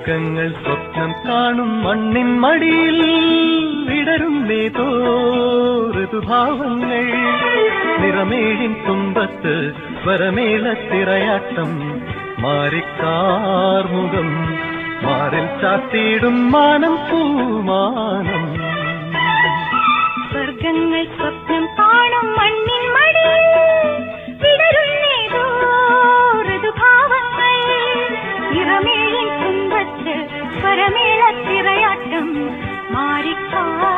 സ്വർഗങ്ങൾ സ്വപ്നം കാണും മണ്ണിൻ മടിയിൽ വിടരും നേതോ ഋതുഭാവങ്ങൾ നിറമേഴിൻ തുമ്പത്ത് സ്വരമേളത്തിറയാട്ടം മാറിക്കാർമുഖം മാറിൽ ചാത്തിയിടും മാനം പൂമാനം സ്വർഗങ്ങൾ സ്വപ്നം കാണും മണ്ണിൻ മടിയിൽ വിടരുന്നേതോ ഋതുഭാവങ്ങൾ നിറമേഴിൻ തുമ്പത്ത് സ്വരമേളത്തിറയാട്ടം മാറിക്കാർ